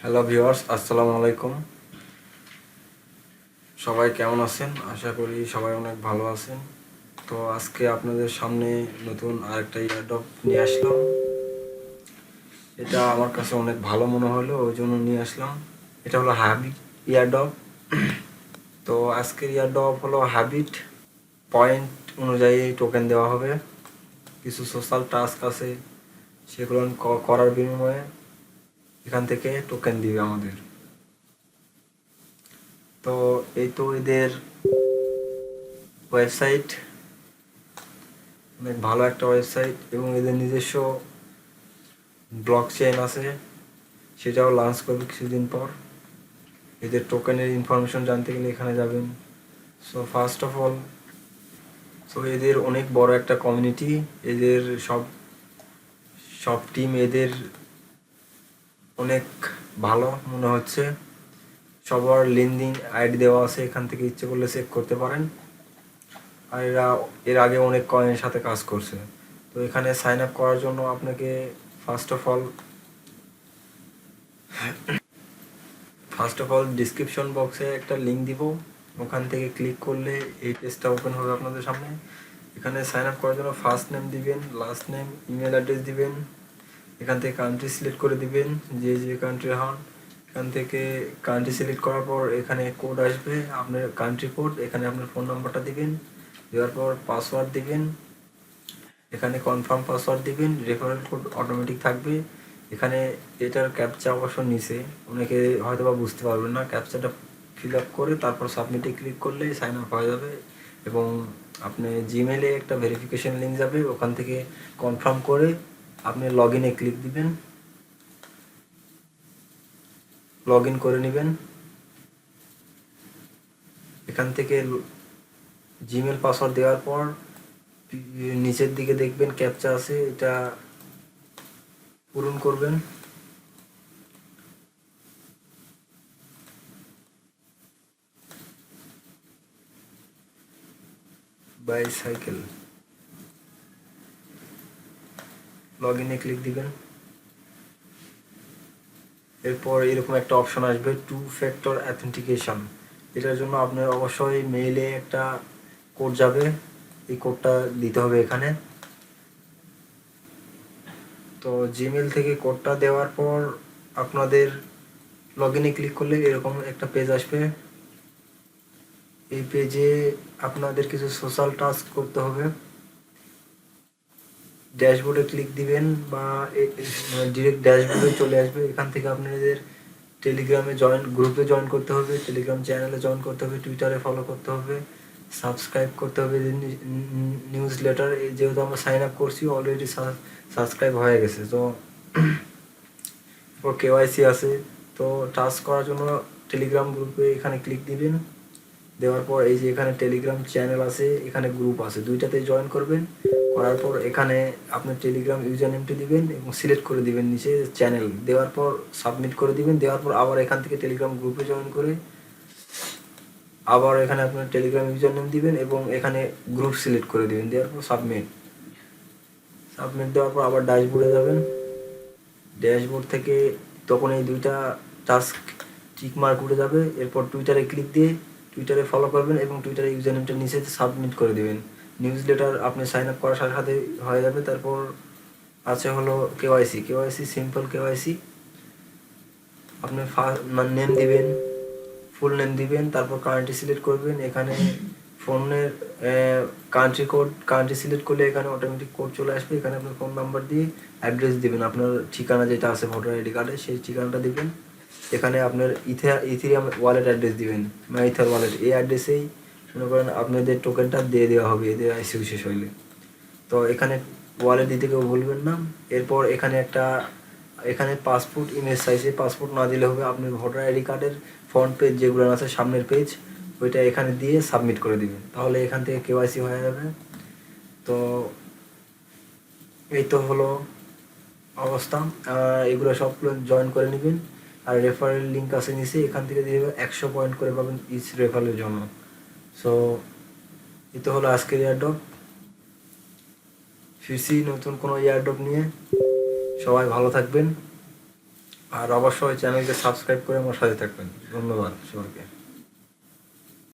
Hello viewers, আসসালামু আলাইকুম। সবাই কেমন আছেন? আশা করি সবাই অনেক ভালো আছেন। তো আজকে আপনাদের সামনে নতুন আরেকটা ইয়ারড্রপ নিয়ে আসলাম। এটা আমার কাছে অনেক ভালো মনে হলো, ওই জন্য নিয়ে আসলাম। এটা হলো হ্যাবিট ইয়ারড্রপ। তো আজকের ইয়ারড্রপ হলো হ্যাবিট পয়েন্ট অনুযায়ী টোকেন দেওয়া হবে। কিছু সোশ্যাল টাস্ক আছে, সেগুলো করার বিনিময়ে এখান থেকে টোকেন দিবে আমাদের। তো এই তো এদের ওয়েবসাইট, অনেক ভালো একটা ওয়েবসাইট, এবং এদের নিজস্ব ব্লক চেইন আছে, সেটাও লঞ্চ করবে কিছুদিন পর। এদের টোকেনের ইনফরমেশন জানতে গেলে এখানে যাবেন। ফার্স্ট অফ অল, এদের অনেক বড় একটা কমিউনিটি। এদের সব সব টিম এদের অনেক ভালো মনে হচ্ছে। সবার লেনদেন আইডি দেওয়া আছে, এখান থেকে ইচ্ছে করলে চেক করতে পারেন। আর এর আগে অনেক কয়েনের সাথে কাজ করছে। তো এখানে সাইন আপ করার জন্য আপনাকে ফার্স্ট অফ অল ডিসক্রিপশন বক্সে একটা লিঙ্ক দিব, ওখান থেকে ক্লিক করলে এই পেজটা ওপেন হবে আপনাদের সামনে। এখানে সাইন আপ করার জন্য ফার্স্ট নেম দিবেন, লাস্ট নেম, ইমেল অ্যাড্রেস দিবেন। এখান থেকে কান্ট্রি সিলেক্ট করে দিবেন, যে কান্ট্রি হন। এখান থেকে কান্ট্রি সিলেক্ট করার পর এখানে কোড আসবে, আপনার কান্ট্রি কোড। এখানে আপনার ফোন নাম্বারটা দিবেন, দেওয়ার পর পাসওয়ার্ড দিবেন। এখানে কনফার্ম পাসওয়ার্ড দিবেন, রেফারেল কোড অটোমেটিক থাকবে। এখানে এটার ক্যাপচা অবশ্য নিচে, অনেকে হয়তো বা বুঝতে পারবেন না। ক্যাপচাটা ফিল আপ করে তারপর সাবমিটে ক্লিক করলেই সাইন আপ হয়ে যাবে। এবং আপনি জিমেলে একটা ভেরিফিকেশন লিঙ্ক যাবে, ওখান থেকে কনফার্ম করে আপনি লগ ইনে ক্লিক দিবেন, লগ ইন করে নেবেন। এখান থেকে জিমেল পাসওয়ার্ড দেওয়ার পর নিচের দিকে দেখবেন ক্যাপচা আছে, এটা পূরণ করবেন। বাইসাইকেল, লগ ইনে ক্লিক দিবেন। এরপর এরকম একটা অপশন আসবে, টু ফ্যাক্টর অ্যাথেন্টিকেশন। এটার জন্য আপনার অবশ্যই মেইলে একটা কোড যাবে, এই কোডটা দিতে হবে এখানে। তো জিমেল থেকে কোডটা দেওয়ার পর আপনাদের লগ ইনে ক্লিক করলে এরকম একটা পেজ আসবে। এই পেজে আপনাদের কিছু সোশ্যাল টাস্ক করতে হবে। ড্যাশবোর্ডে ক্লিক দিবেন বা ডিরেক্ট ড্যাশবোর্ডে চলে আসবে। এখান থেকে আপনাদের টেলিগ্রামে গ্রুপে জয়েন করতে হবে, টেলিগ্রাম চ্যানেলে জয়েন করতে হবে, টুইটারে ফলো করতে হবে, সাবস্ক্রাইব করতে হবে নিউজ লেটার। যেহেতু আমরা সাইন আপ করছি অলরেডি, সাবস্ক্রাইব হয়ে গেছে। তো এরপর কেওয়াইসি আছে। তো টাস্ক করার জন্য টেলিগ্রাম গ্রুপে এখানে ক্লিক দিবেন। দেওয়ার পর এই যে এখানে টেলিগ্রাম চ্যানেল আছে, এখানে গ্রুপ আছে, দুইটাতে জয়েন করবেন। করার পর এখানে আপনার টেলিগ্রাম ইউজার নেমটি দিবেন এবং সিলেক্ট করে দিবেন নিচে চ্যানেল। দেওয়ার পর সাবমিট করে দিবেন। দেওয়ার পর আবার এখান থেকে টেলিগ্রাম গ্রুপে জয়েন করে আবার এখানে আপনার টেলিগ্রাম ইউজার নেম দিবেন এবং এখানে গ্রুপ সিলেক্ট করে দিবেন। দেওয়ার পর সাবমিট দেওয়ার পর আবার ড্যাশবোর্ডে যাবেন। ড্যাশবোর্ড থেকে তখন এই দুইটা টাস্ক টিক মার্ক উঠে যাবে। এরপর টুইটারে ক্লিক দিয়ে টুইটারে ফলো করবেন এবং টুইটারে ইউজার নেমটা নিচে সাবমিট করে দেবেন। নিউজ লেটার আপনি সাইন আপ করার সাথে সাথে হয়ে যাবে। তারপর আছে হলো কেওয়াইসি, সিম্পল কেওয়াইসি। আপনি মানে নেম দিবেন, ফুল নেম দিবেন, তারপর কান্ট্রি সিলেক্ট করবেন। এখানে ফোনের কান্ট্রি সিলেক্ট করলে এখানে অটোমেটিক কোড চলে আসবে। এখানে আপনার ফোন নাম্বার দিয়ে অ্যাড্রেস দিবেন, আপনার ঠিকানা যেটা আছে ভোটার আইডি কার্ডে সেই ঠিকানাটা দিবেন। এখানে আপনার ইথেরিয়াম ওয়ালেট অ্যাড্রেস দিবেন, ইথার ওয়ালেট। এই অ্যাড্রেসেই মনে করেন আপনাদের টোকেনটা দিয়ে দেওয়া হবে এদের আইসিউ শেষ হইলে। তো এখানে ওয়ালেট দিতে কেউ ভুলবেন না। এরপর এখানে পাসপোর্ট ইমেজ সাইজে, পাসপোর্ট না দিলে হবে। আপনার ভোটার আইডি কার্ডের ফ্রন্ট পেজ যেগুলো আছে, সামনের পেজ, ওইটা এখানে দিয়ে সাবমিট করে দিবেন, তাহলে এখান থেকে কেওয়াইসি হয়ে যাবে। তো এই তো হলো অবস্থা। এগুলো সবগুলো জয়েন করে নেবেন। আর রেফারেল লিঙ্ক আছে নিচে, এখান থেকে দিয়ে 100 পয়েন্ট করে পাবেন ইচ রেফারেলের জন্য। সো এই তো হলো আজকের এয়ারড্রপ। ফিরছি নতুন কোনো এয়ারড্রপ নিয়ে। সবাই ভালো থাকবেন। আর অবশ্যই চ্যানেলকে সাবস্ক্রাইব করে আমার সাথে থাকবেন। ধন্যবাদ সবাইকে।